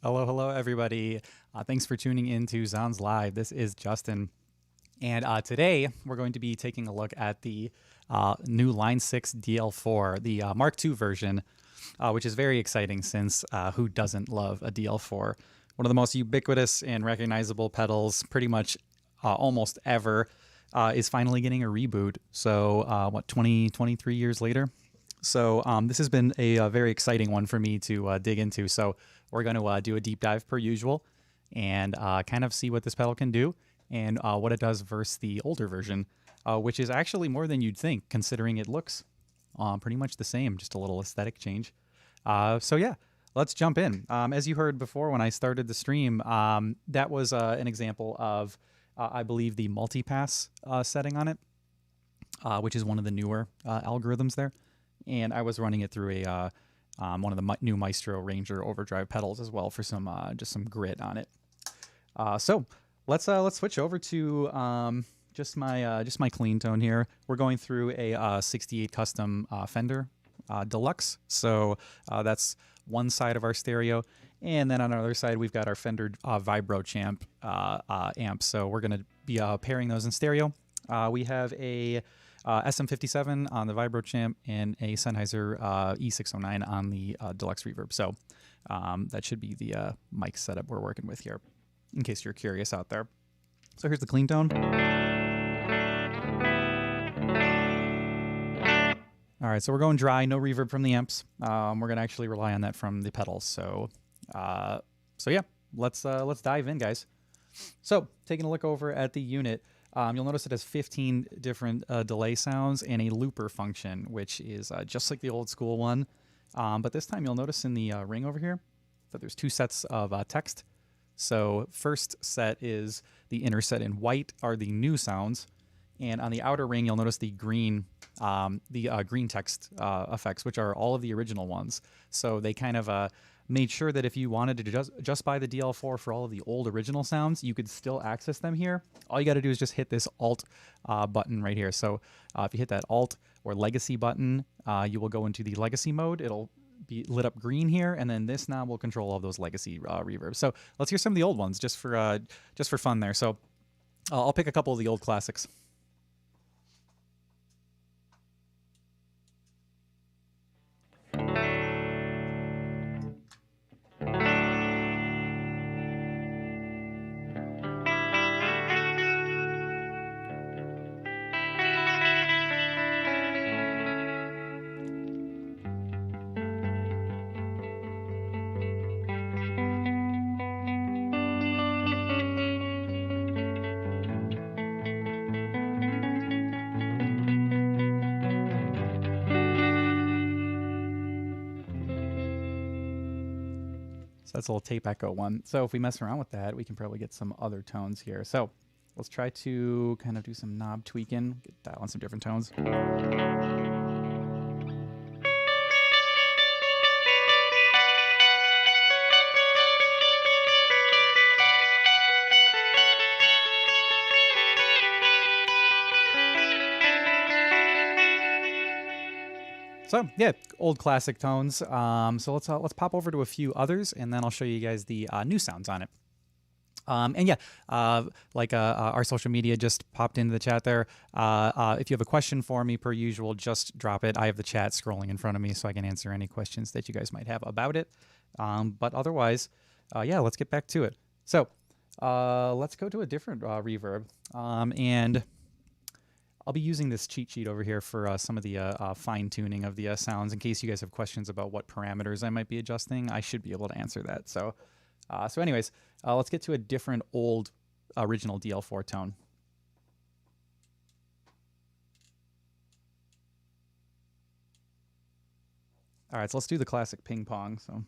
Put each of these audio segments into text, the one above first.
Hello, hello, everybody. Thanks for tuning in to zZounds Live. This is Justin. And today we're going to be taking a look at the new Line 6 DL4, the Mark II version, which is very exciting since who doesn't love a DL4? One of the most ubiquitous and recognizable pedals pretty much almost ever is finally getting a reboot. So 23 years later? So this has been a very exciting one for me to dig into. So we're going to do a deep dive per usual and kind of see what this pedal can do and what it does versus the older version, which is actually more than you'd think, considering it looks pretty much the same, just a little aesthetic change. So yeah, let's jump in. As you heard before when I started the stream, that was an example of, I believe, the multipass setting on it, which is one of the newer algorithms there. And I was running it through a one of the new Maestro Ranger overdrive pedals as well for some just some grit on it. So let's switch over to just my clean tone here. We're going through a 68 custom Fender Deluxe. So that's one side of our stereo, and then on our other side we've got our Fender Vibro Champ amp. So we're going to be pairing those in stereo. We have a SM57 on the Vibro Champ and a Sennheiser E609 on the Deluxe Reverb. So that should be the mic setup we're working with here, in case you're curious out there. So here's the clean tone. All right, so we're going dry, no reverb from the amps. We're going to actually rely on that from the pedals. So yeah, let's dive in, guys. So taking a look over at the unit. You'll notice it has 15 different delay sounds and a looper function, which is just like the old school one. But this time you'll notice in the ring over here that there's two sets of text. So first set is the inner set in white are the new sounds. And on the outer ring, you'll notice the green text effects, which are all of the original ones. So they kind of made sure that if you wanted to just buy the DL4 for all of the old original sounds, you could still access them here. All you got to do is just hit this Alt button right here. So if you hit that Alt or Legacy button, you will go into the Legacy mode. It'll be lit up green here, and then this knob will control all of those Legacy reverbs. So let's hear some of the old ones just for fun there. So I'll pick a couple of the old classics. So that's a little tape echo one. So if we mess around with that, we can probably get some other tones here. So let's try to kind of do some knob tweaking, dial on some different tones. So yeah, old classic tones. So let's pop over to a few others, and then I'll show you guys the new sounds on it. And yeah, our social media just popped into the chat there. If you have a question for me, per usual, just drop it. I have the chat scrolling in front of me, so I can answer any questions that you guys might have about it. But otherwise, yeah, let's get back to it. So let's go to a different reverb, and I'll be using this cheat sheet over here for some of the fine tuning of the sounds. In case you guys have questions about what parameters I might be adjusting, I should be able to answer that. So anyways, let's get to a different old original DL4 tone. All right, so let's do the classic ping pong. So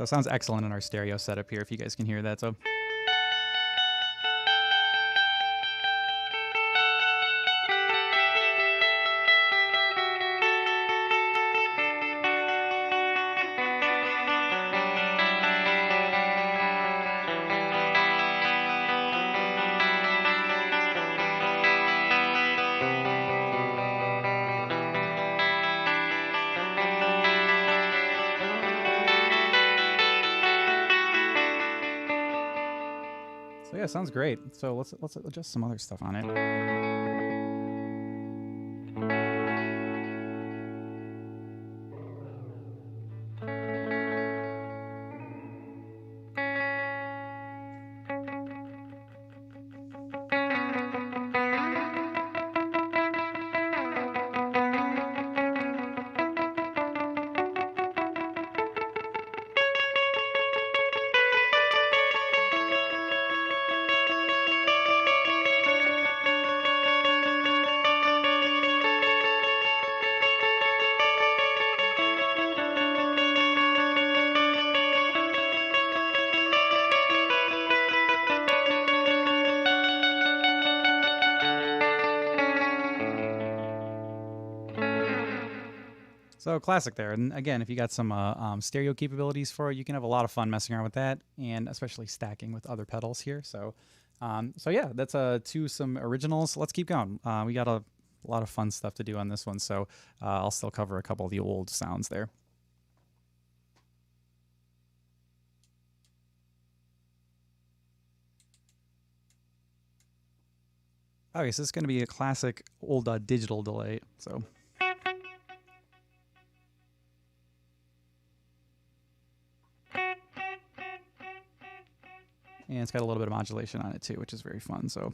it sounds excellent in our stereo setup here, if you guys can hear that. So. Yeah, sounds great. So let's adjust some other stuff on it. So classic there. And again, if you got some stereo capabilities for it, you can have a lot of fun messing around with that, and especially stacking with other pedals here. So, so yeah, that's some originals. Let's keep going. We got a lot of fun stuff to do on this one. So I'll still cover a couple of the old sounds there. Okay, so this is going to be a classic old digital delay. So. And it's got a little bit of modulation on it too, which is very fun. So.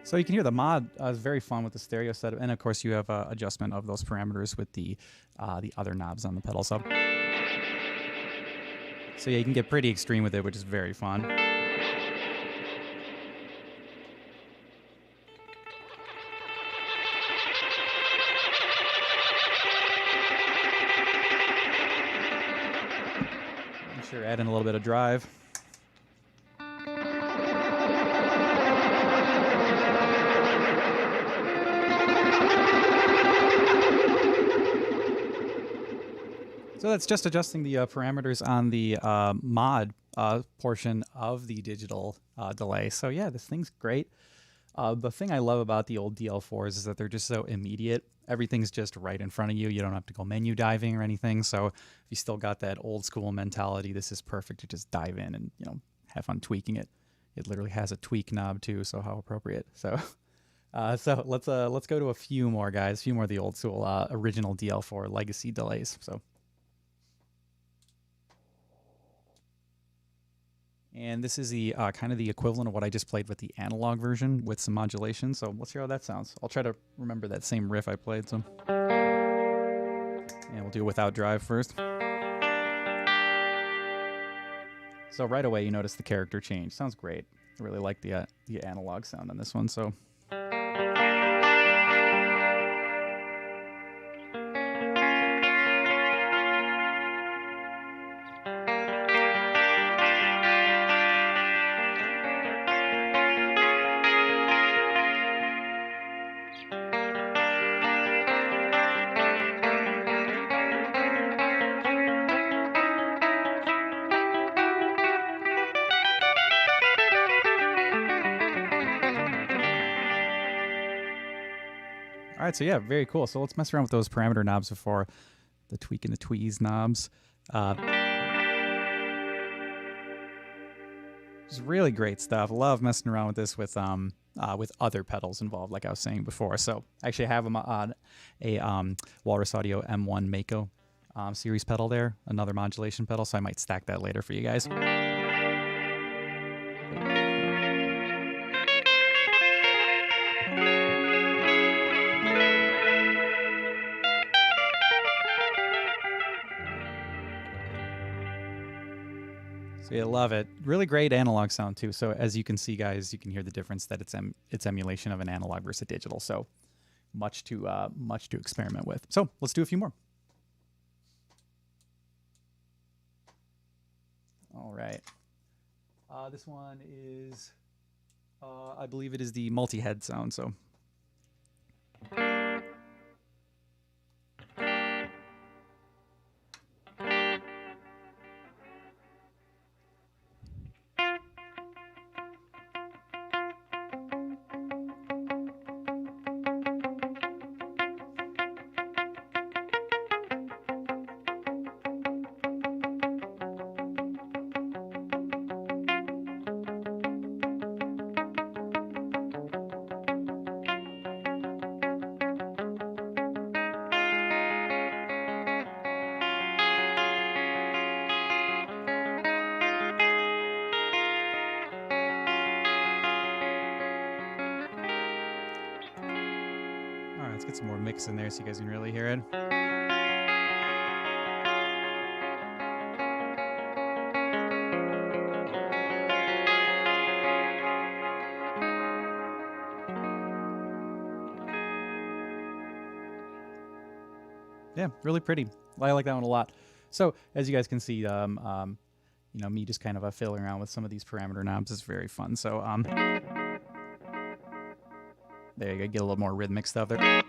So you can hear the mod is very fun with the stereo setup, and of course you have adjustment of those parameters with the other knobs on the pedal sub. So yeah, you can get pretty extreme with it, which is very fun. I'm sure add in a little bit of drive. So that's just adjusting the parameters on the mod portion of the digital delay. So yeah, this thing's great. The thing I love about the old DL4s is that they're just so immediate. Everything's just right in front of you. You don't have to go menu diving or anything. So if you still got that old school mentality, this is perfect to just dive in and, you know, have fun tweaking it. It literally has a tweak knob too, so how appropriate. So so let's go to a few more guys, a few more of the old school original DL4 legacy delays. So. And this is the kind of the equivalent of what I just played with the analog version with some modulation. So let's hear how that sounds. I'll try to remember that same riff I played. So, and we'll do it without drive first. So right away you notice the character change. Sounds great. I really like the analog sound on this one. So. All right, so yeah, very cool. So let's mess around with those parameter knobs before the tweak and the tweeze knobs. It's really great stuff. Love messing around with this with other pedals involved, like I was saying before. So I actually have them on a Walrus Audio M1 Mako series pedal there, another modulation pedal. So I might stack that later for you guys. So you love it. Really great analog sound too. So as you can see, guys, you can hear the difference that it's emulation of an analog versus digital. So much to experiment with. So let's do a few more. All right. This one is, I believe it is the multi-head sound. So. All right, let's get some more mix in there so you guys can really hear it. Yeah, really pretty. I like that one a lot. So as you guys can see, you know, me just kind of fiddling around with some of these parameter knobs is very fun. So there you go, get a little more rhythmic stuff there.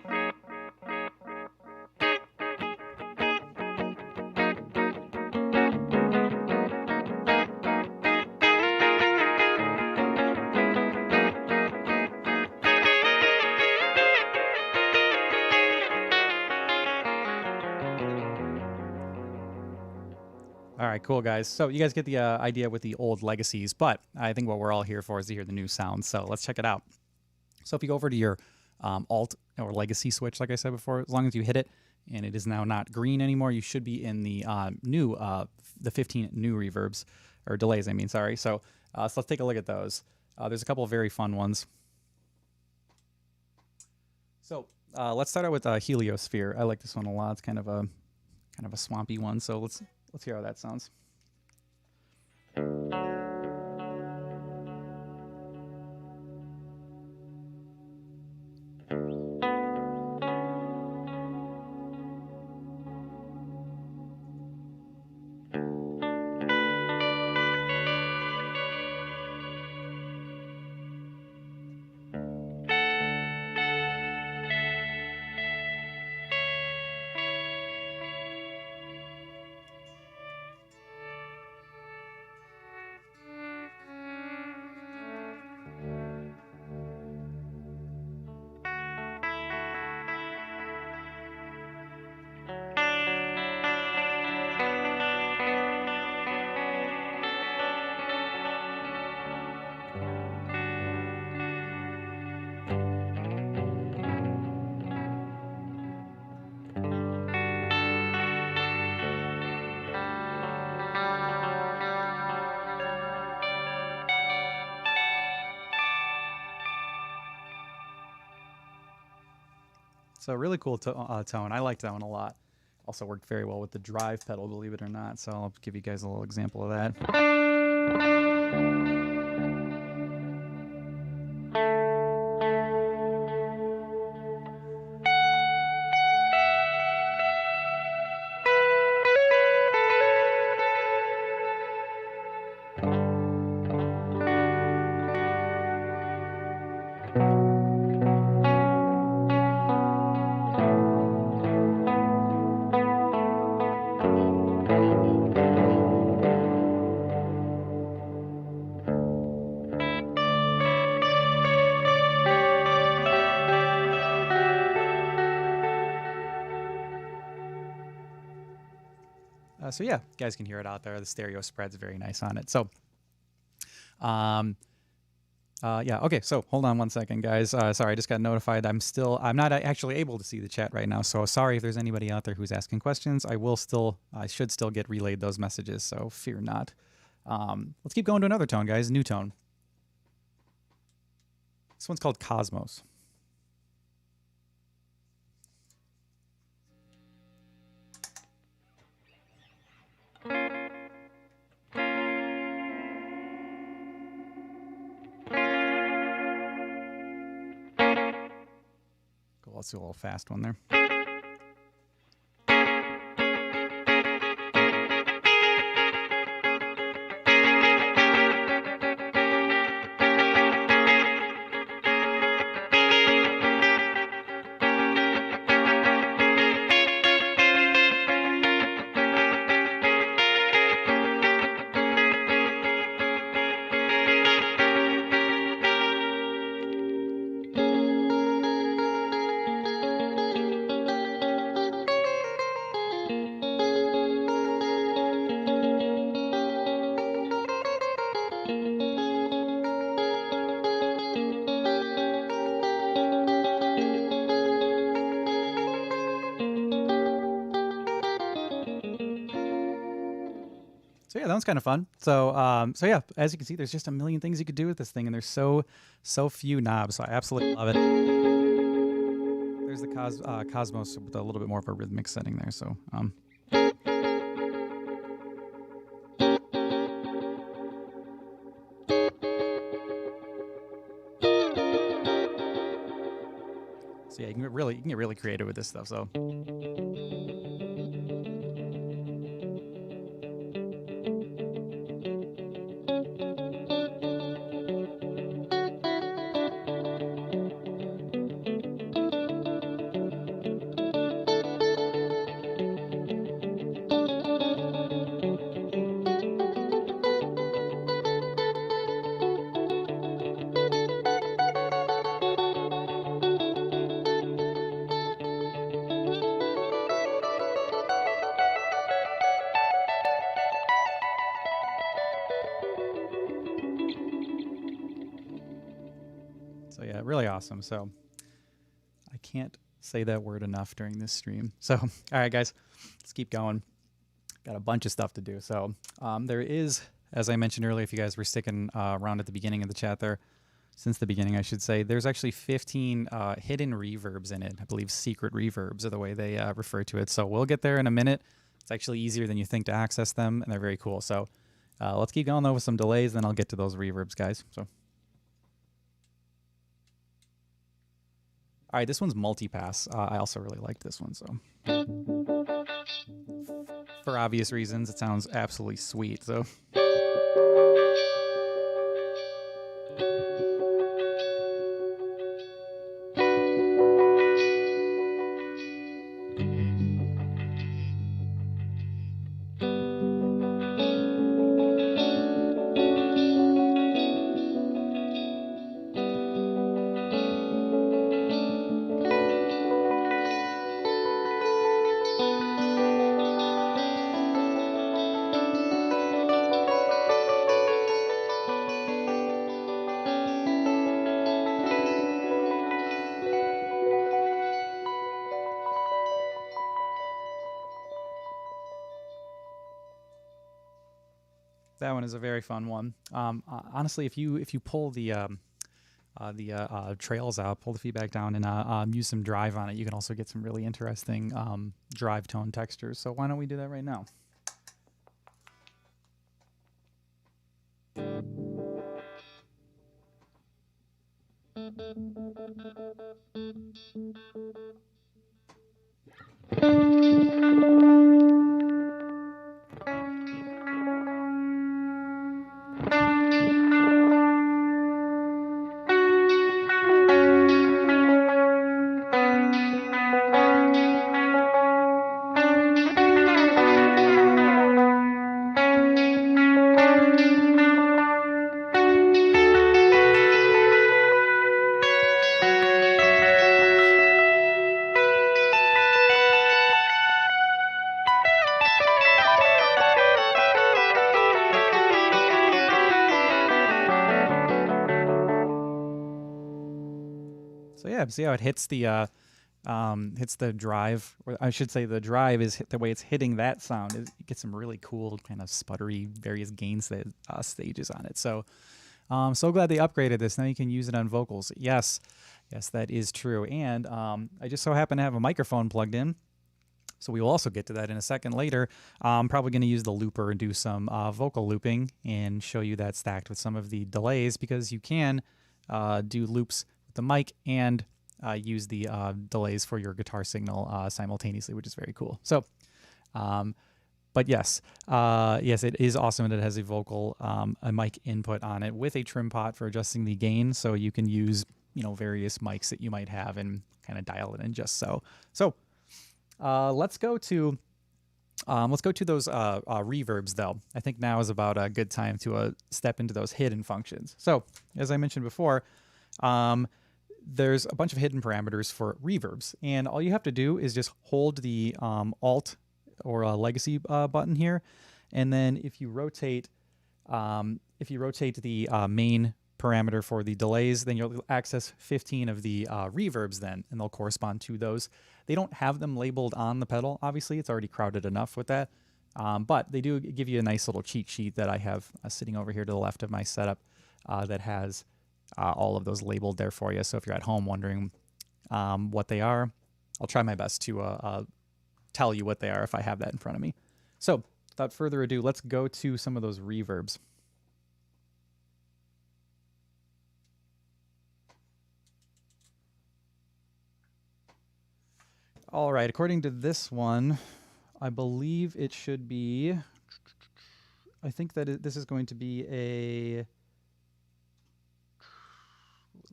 All right, cool, guys. So you guys get the idea with the old legacies, but I think what we're all here for is to hear the new sounds. So let's check it out. So if you go over to your alt or legacy switch, like I said before, as long as you hit it and it is now not green anymore, you should be in the new, the 15 new reverbs, or delays, I mean, sorry. So, so let's take a look at those. There's a couple of very fun ones. So let's start out with Heliosphere. I like this one a lot. It's kind of a swampy one. So let's hear how that sounds. So really cool tone. I liked that one a lot. Also worked very well with the drive pedal, believe it or not. So I'll give you guys a little example of that. So yeah, you guys can hear it out there. The stereo spread's very nice on it. So, yeah, okay. So hold on one second, guys. Sorry, I just got notified. I'm not actually able to see the chat right now. So sorry if there's anybody out there who's asking questions. I should still get relayed those messages. So fear not. Let's keep going to another tone, guys. New tone. This one's called Cosmos. let's do a little fast one there. So yeah, that one's kind of fun. So yeah, as you can see, there's just a million things you could do with this thing, and there's so few knobs. So I absolutely love it. There's the Cosmos with a little bit more of a rhythmic setting there. So yeah, you can get really creative with this stuff. So. So yeah, really awesome. So I can't say that word enough during this stream. So, all right, guys, let's keep going. Got a bunch of stuff to do. So there is, as I mentioned earlier, if you guys were sticking around at the beginning of the chat there, since the beginning, I should say, there's actually 15 hidden reverbs in it. I believe secret reverbs are the way they refer to it. So we'll get there in a minute. It's actually easier than you think to access them, and they're very cool. So let's keep going, though, with some delays, then I'll get to those reverbs, guys. So. All right, this one's multipass. I also really like this one, so. For obvious reasons, it sounds absolutely sweet, so. That one is a very fun one. Honestly, if you pull the trails out, pull the feedback down, and use some drive on it, you can also get some really interesting drive tone textures. So why don't we do that right now? So yeah, see how it hits the drive, or I should say the drive is the way it's hitting that sound. It gets some really cool kind of sputtery various gain stages on it. So so glad they upgraded this. Now you can use it on vocals. Yes, that is true. And I just so happen to have a microphone plugged in. So we will also get to that in a second later. I'm probably going to use the looper and do some vocal looping and show you that stacked with some of the delays, because you can do loops with the mic and use the delays for your guitar signal simultaneously, which is very cool. So, but yes, yes, it is awesome that it has a mic input on it with a trim pot for adjusting the gain, so you can use various mics that you might have and kind of dial it in just so. So let's go to those reverbs though. I think now is about a good time to step into those hidden functions. So as I mentioned before, there's a bunch of hidden parameters for reverbs, and all you have to do is just hold the Alt or legacy button here, and then if you rotate the main parameter for the delays, then you'll access 15 of the reverbs then, and they'll correspond to those. They don't have them labeled on the pedal, obviously. It's already crowded enough with that, but they do give you a nice little cheat sheet that I have sitting over here to the left of my setup that has all of those labeled there for you. So if you're at home wondering what they are, I'll try my best to tell you what they are if I have that in front of me. So without further ado, let's go to some of those reverbs. All right, according to this one, I believe it should be, I think that this is going to be a,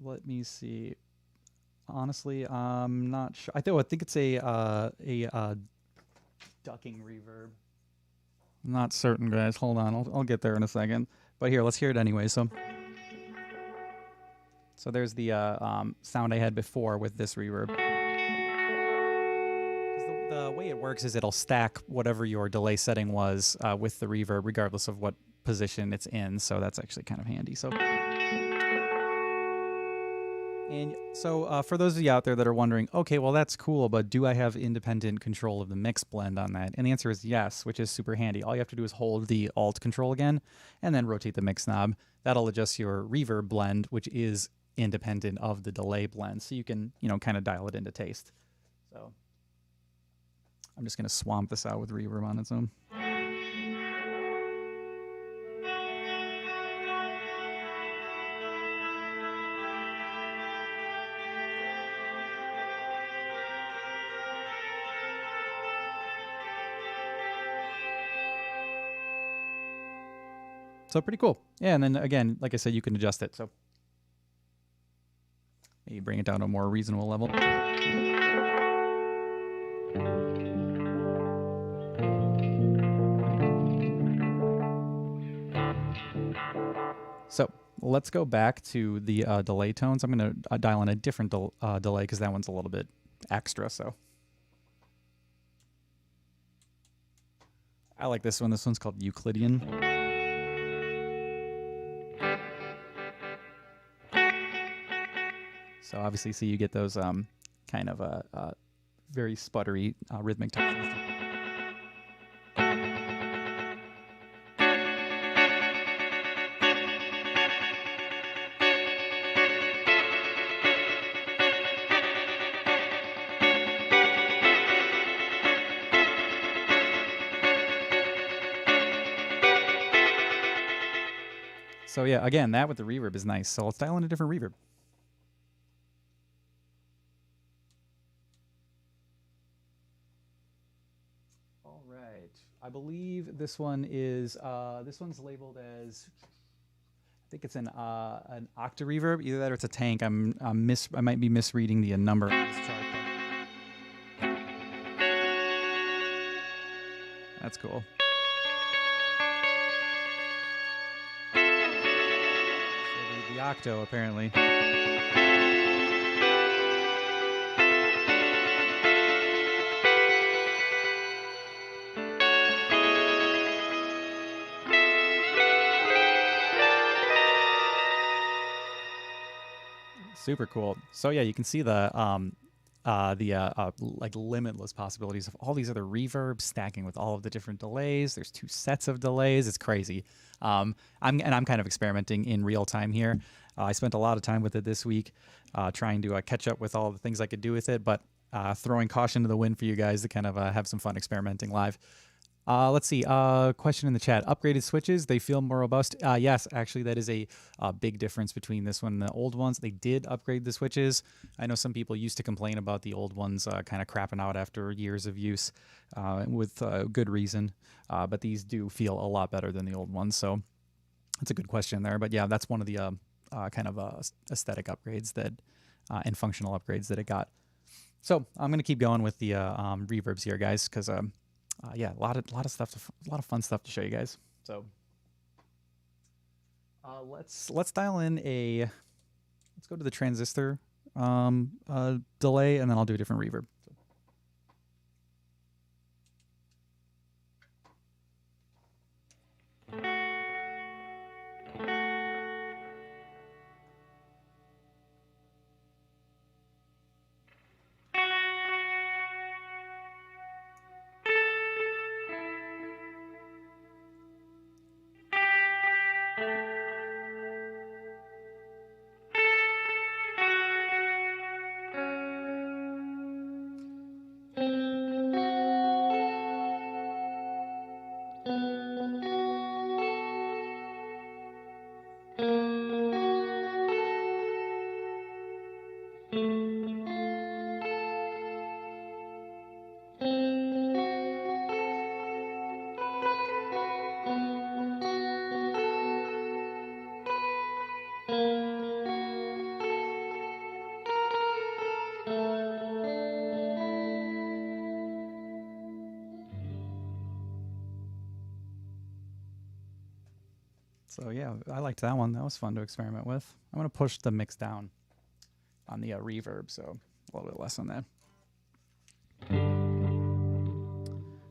let me see. Honestly, I'm not sure. I think it's a ducking reverb. I'm not certain, guys. Hold on, I'll get there in a second. But here, let's hear it anyway. So there's the sound I had before with this reverb. The way it works is it'll stack whatever your delay setting was with the reverb, regardless of what position it's in. So that's actually kind of handy. So for those of you out there that are wondering, okay, well, that's cool, but do I have independent control of the mix blend on that? And the answer is yes, which is super handy. All you have to do is hold the Alt control again and then rotate the mix knob. That'll adjust your reverb blend, which is independent of the delay blend. So you can, kind of dial it into taste. So I'm just going to swamp this out with reverb on its own. So pretty cool. Yeah, and then again, like I said, you can adjust it. So maybe bring it down to a more reasonable level. So let's go back to the delay tones. I'm going to dial in a different delay because that one's a little bit extra. So I like this one. This one's called Euclidean. So obviously, you get those kind of very sputtery rhythmic tones. So yeah, again, that with the reverb is nice. So let's dial in a different reverb. All right, I believe this one is this one's labeled as, I think it's an octa reverb. Either that or it's a tank. I might be misreading the number on this chart. That's cool. So the octo apparently. Super cool. So yeah, you can see the like limitless possibilities of all these other reverbs stacking with all of the different delays. There's 2 sets of delays. It's crazy. I'm kind of experimenting in real time here. I spent a lot of time with it this week, trying to catch up with all the things I could do with it, but throwing caution to the wind for you guys to kind of have some fun experimenting live. Let's see. Question in the chat. Upgraded switches, they feel more robust. Yes, actually, that is a big difference between this one and the old ones. They did upgrade the switches. I know some people used to complain about the old ones kind of crapping out after years of use with good reason. But these do feel a lot better than the old ones. So that's a good question there. But yeah, that's one of the kind of aesthetic upgrades that and functional upgrades that it got. So I'm going to keep going with the reverbs here, guys, because yeah, a lot of stuff, a lot of fun stuff to show you guys. So let's dial in let's go to the transistor delay, and then I'll do a different reverb. So yeah, I liked that one. That was fun to experiment with. I'm going to push the mix down on the reverb, so a little bit less on that.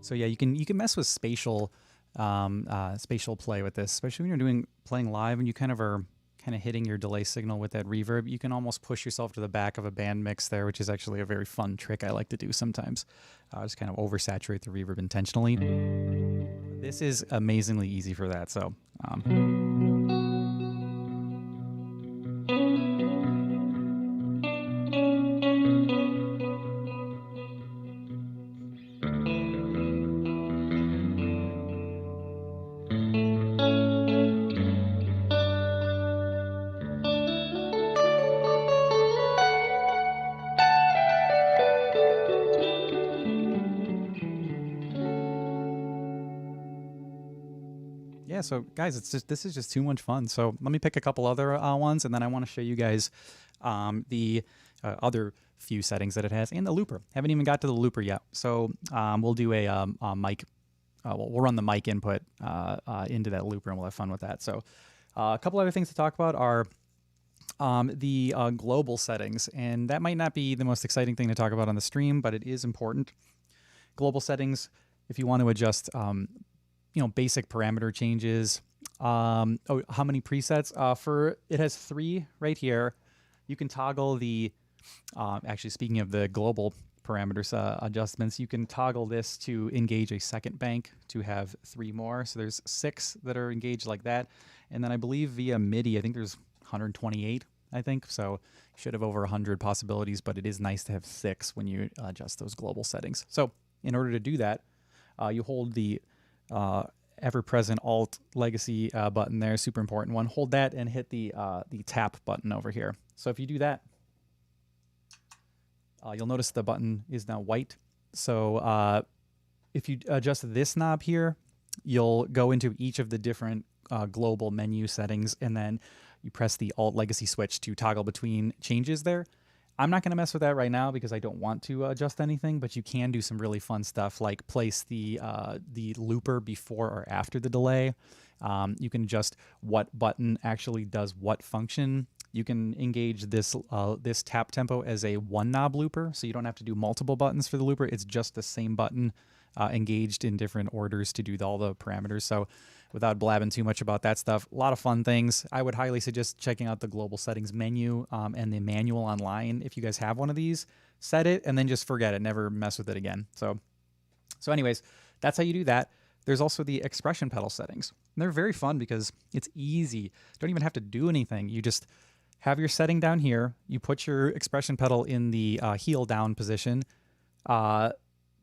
So yeah, you can mess with spatial play with this, especially when you're playing live and you kind of hitting your delay signal with that reverb. You can almost push yourself to the back of a band mix there, which is actually a very fun trick I like to do sometimes. Just kind of oversaturate the reverb intentionally. This is amazingly easy for that. So. Yeah, so guys, this is just too much fun. So let me pick a couple other ones, and then I want to show you guys the other few settings that it has, and the looper. Haven't even got to the looper yet. So we'll do a mic. We'll run the mic input into that looper, and we'll have fun with that. So a couple other things to talk about are the global settings, and that might not be the most exciting thing to talk about on the stream, but it is important. Global settings, if you want to adjust basic parameter changes. How many presets? It has 3 right here. You can toggle the, actually speaking of the global parameters adjustments, you can toggle this to engage a second bank to have 3 more. So there's 6 that are engaged like that. And then I believe via MIDI, I think there's 128, I think. So you should have over 100 possibilities, but it is nice to have 6 when you adjust those global settings. So in order to do that, you hold the ever-present Alt Legacy button there, super important one. Hold that and hit the tap button over here. So if you do that, you'll notice the button is now white. So if you adjust this knob here, you'll go into each of the different global menu settings, and then you press the Alt Legacy switch to toggle between changes there. I'm not going to mess with that right now because I don't want to adjust anything, but you can do some really fun stuff like place the looper before or after the delay. You can adjust what button actually does what function. You can engage this tap tempo as a 1-knob looper, so you don't have to do multiple buttons for the looper. It's just the same button engaged in different orders to do all the parameters. So without blabbing too much about that stuff, a lot of fun things. I would highly suggest checking out the global settings menu and the manual online. If you guys have one of these, set it and then just forget it. Never mess with it again. So anyways, that's how you do that. There's also the expression pedal settings. And they're very fun because it's easy. Don't even have to do anything. You just have your setting down here. You put your expression pedal in the heel down position.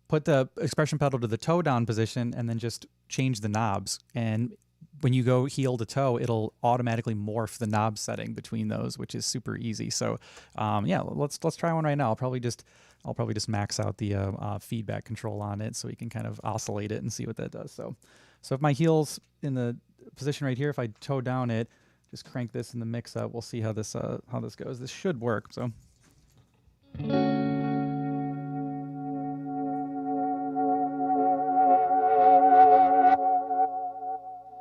put the expression pedal to the toe down position and then just change the knobs. And when you go heel to toe, it'll automatically morph the knob setting between those, which is super easy. So yeah, let's try one right now. I'll probably just max out the feedback control on it so we can kind of oscillate it and see what that does. So if my heel's in the position right here, if I toe down it, just crank this in the mix up, we'll see how this goes. This should work.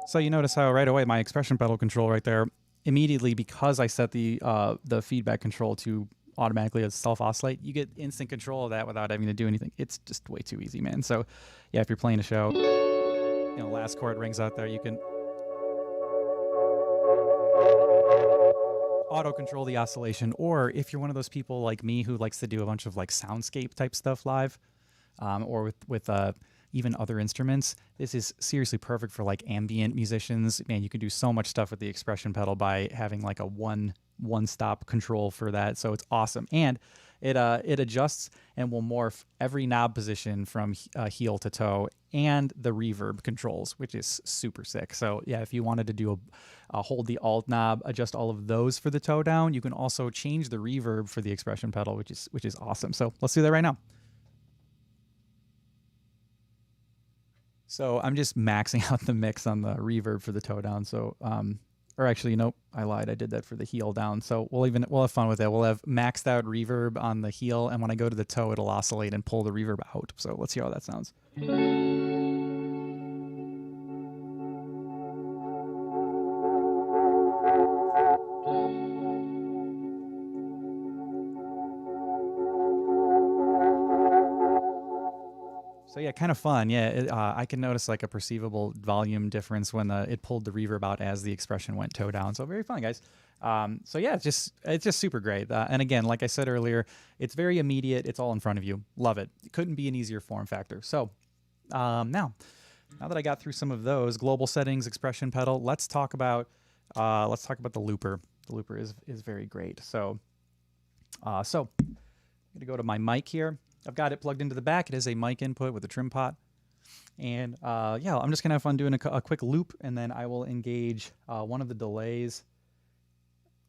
So you notice how right away my expression pedal control right there, immediately, because I set the feedback control to automatically self-oscillate, you get instant control of that without having to do anything. It's just way too easy, man. So yeah, if you're playing a show, you know, last chord rings out there, you can auto control the oscillation. Or if you're one of those people like me who likes to do a bunch of like soundscape type stuff live, or with even other instruments, this is seriously perfect for like ambient musicians. Man, you can do so much stuff with the expression pedal by having like a one-stop control for that. So it's awesome, and it adjusts and will morph every knob position from heel to toe, and the reverb controls, which is super sick. So yeah, if you wanted to do hold the alt knob, adjust all of those for the toe down, you can also change the reverb for the expression pedal, which is awesome. So let's do that right now. So I'm just maxing out the mix on the reverb for the toe down. So, or actually, nope, I lied. I did that for the heel down. So we'll have fun with it. We'll have maxed out reverb on the heel, and when I go to the toe, it'll oscillate and pull the reverb out. So let's hear how that sounds. So yeah, kind of fun. Yeah, I can notice like a perceivable volume difference when it pulled the reverb out as the expression went toe down. So very fun, guys. So yeah, it's just super great. And again, like I said earlier, it's very immediate. It's all in front of you. Love it. It couldn't be an easier form factor. So now that I got through some of those global settings, expression pedal, let's talk about the looper. The looper is very great. So I'm gonna go to my mic here. I've got it plugged into the back. It is a mic input with a trim pot. And yeah, I'm just going to have fun doing a quick loop, and then I will engage one of the delays.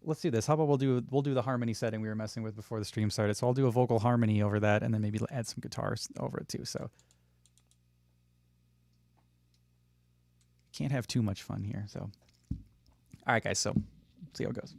Let's do this. How about we'll do the harmony setting we were messing with before the stream started. So I'll do a vocal harmony over that, and then maybe add some guitars over it too. So can't have too much fun here. So all right, guys. So see how it goes.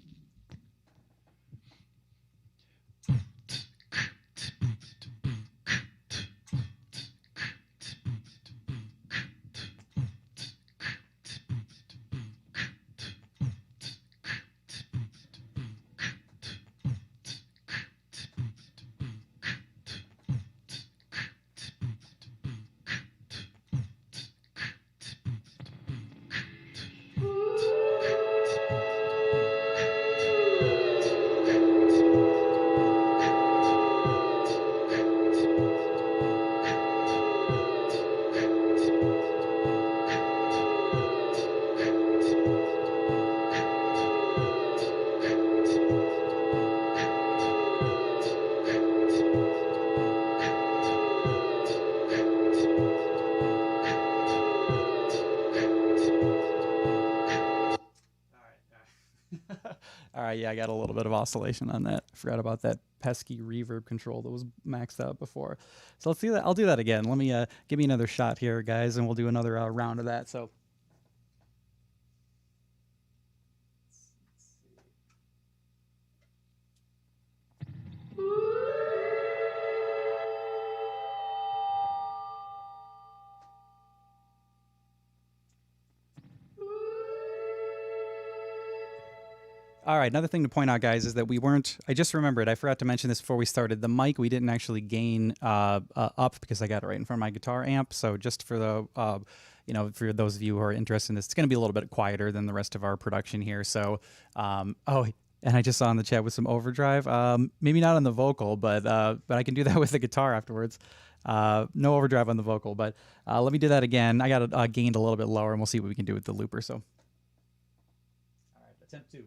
All right, yeah, I got a little bit of oscillation on that. I forgot about that pesky reverb control that was maxed out before. So let's do that. I'll do that again. Let me give me another shot here, guys, and we'll do another round of that. So. All right, another thing to point out, guys, is that I just remembered, I forgot to mention this before we started. The mic, we didn't actually gain up because I got it right in front of my guitar amp. So just for the, for those of you who are interested in this, it's going to be a little bit quieter than the rest of our production here. So, and I just saw in the chat with some overdrive. Maybe not on the vocal, but I can do that with the guitar afterwards. No overdrive on the vocal, but let me do that again. I got it gained a little bit lower, and we'll see what we can do with the looper. So, all right, attempt 2.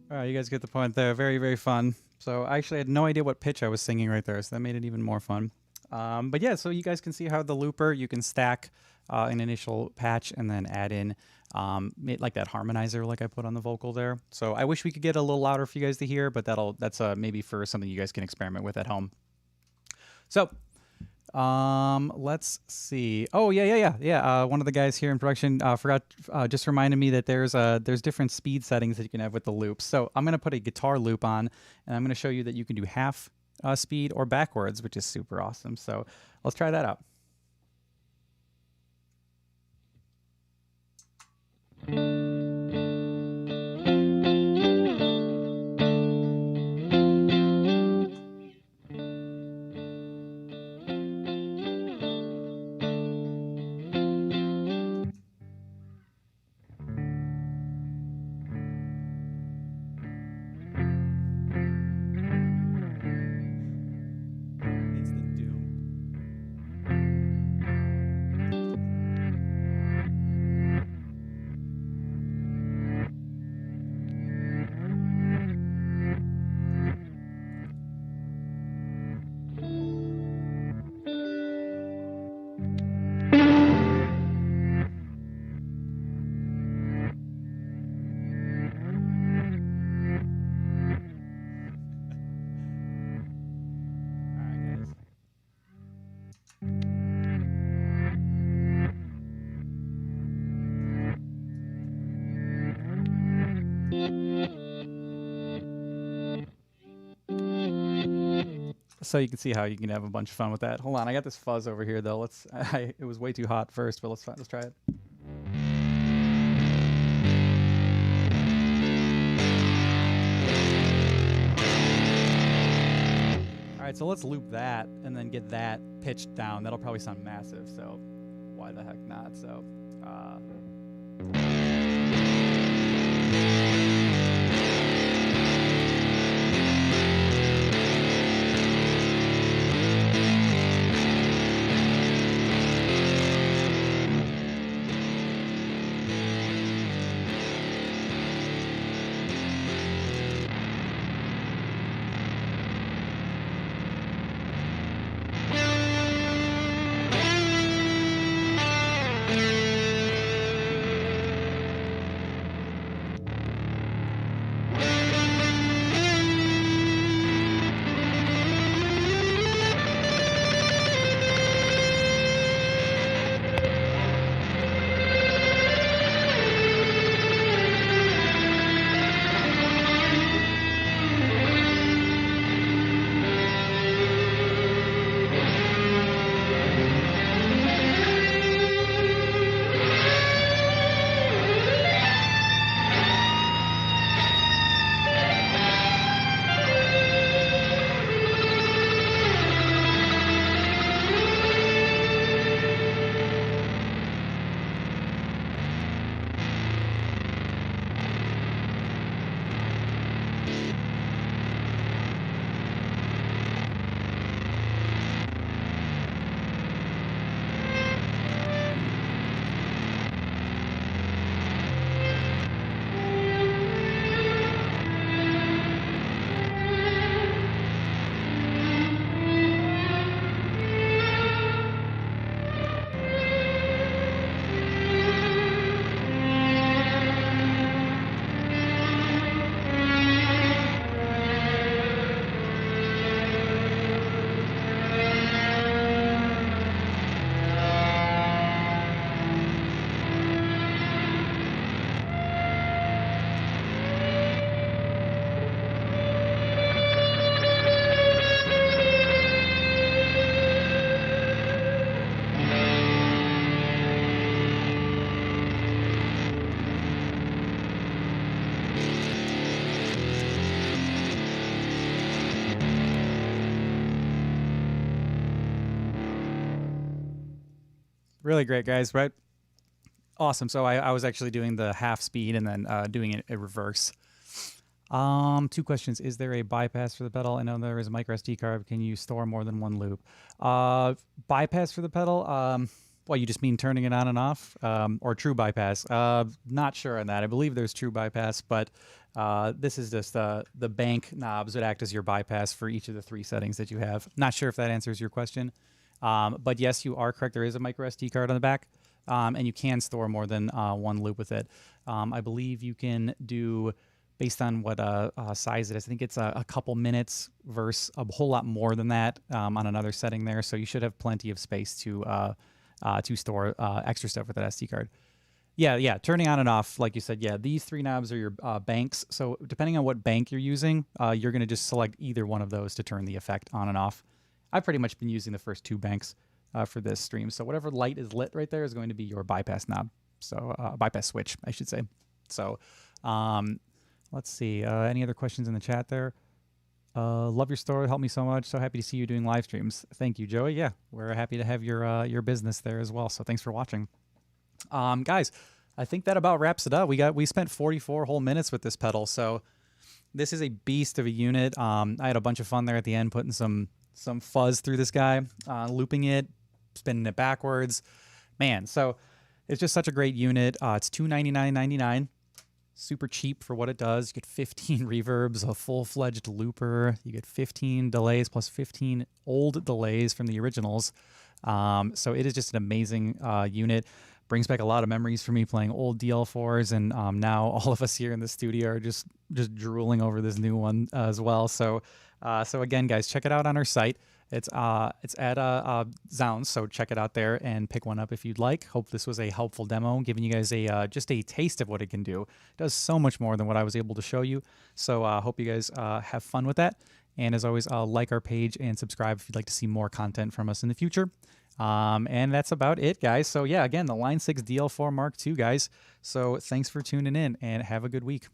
All right, you guys get the point there. Very, very fun. So I actually had no idea what pitch I was singing right there, so that made it even more fun. But yeah, so you guys can see how the looper, you can stack an initial patch and then add in like that harmonizer like I put on the vocal there. So I wish we could get a little louder for you guys to hear, but that's maybe for something you guys can experiment with at home. So let's see. Oh yeah. One of the guys here in production just reminded me that there's different speed settings that you can have with the loops. So I'm gonna put a guitar loop on, and I'm gonna show you that you can do half speed or backwards, which is super awesome. So let's try that out. Instant doom. All right, guys. So you can see how you can have a bunch of fun with that. Hold on, I got this fuzz over here though. It was way too hot first, but let's try it. All right, so let's loop that and then get that pitched down. That'll probably sound massive, so why the heck not? So, really great, guys, right? Awesome. So I was actually doing the half speed and then doing it in reverse. Two questions. Is there a bypass for the pedal? I know there is a micro SD card. Can you store more than one loop? Bypass for the pedal? Well, you just mean turning it on and off, or true bypass? Not sure on that. I believe there's true bypass, but this is just the bank knobs that act as your bypass for each of the 3 settings that you have. Not sure if that answers your question, but yes, you are correct. There is a micro SD card on the back, and you can store more than 1 loop with it. I believe you can do, based on what size it is, I think it's a couple minutes versus a whole lot more than that on another setting there. So you should have plenty of space to store extra stuff with that SD card. Yeah, turning on and off, like you said, yeah, these 3 knobs are your banks. So depending on what bank you're using, you're going to just select either one of those to turn the effect on and off. I've pretty much been using the first 2 banks for this stream. So whatever light is lit right there is going to be your bypass knob. So bypass switch, I should say. So let's see. Any other questions in the chat there? Love your story. Helped me so much. So happy to see you doing live streams. Thank you, Joey. Yeah, we're happy to have your business there as well. So thanks for watching. Guys, I think that about wraps it up. We spent 44 whole minutes with this pedal. So this is a beast of a unit. I had a bunch of fun there at the end, putting some fuzz through this guy, looping it, spinning it backwards. Man, so it's just such a great unit. It's $299.99. Super cheap for what it does. You get 15 reverbs, a full-fledged looper. You get 15 delays plus 15 old delays from the originals. So it is just an amazing unit. Brings back a lot of memories for me playing old DL4s, and now all of us here in the studio are just drooling over this new one as well. So again, guys, check it out on our site. It's at zZounds, so check it out there and pick one up if you'd like. Hope this was a helpful demo, giving you guys just a taste of what it can do. It does so much more than what I was able to show you. So hope you guys have fun with that. And as always, like our page and subscribe if you'd like to see more content from us in the future. And that's about it, guys. So yeah, again, the Line 6 DL4 Mark II, guys. So thanks for tuning in and have a good week.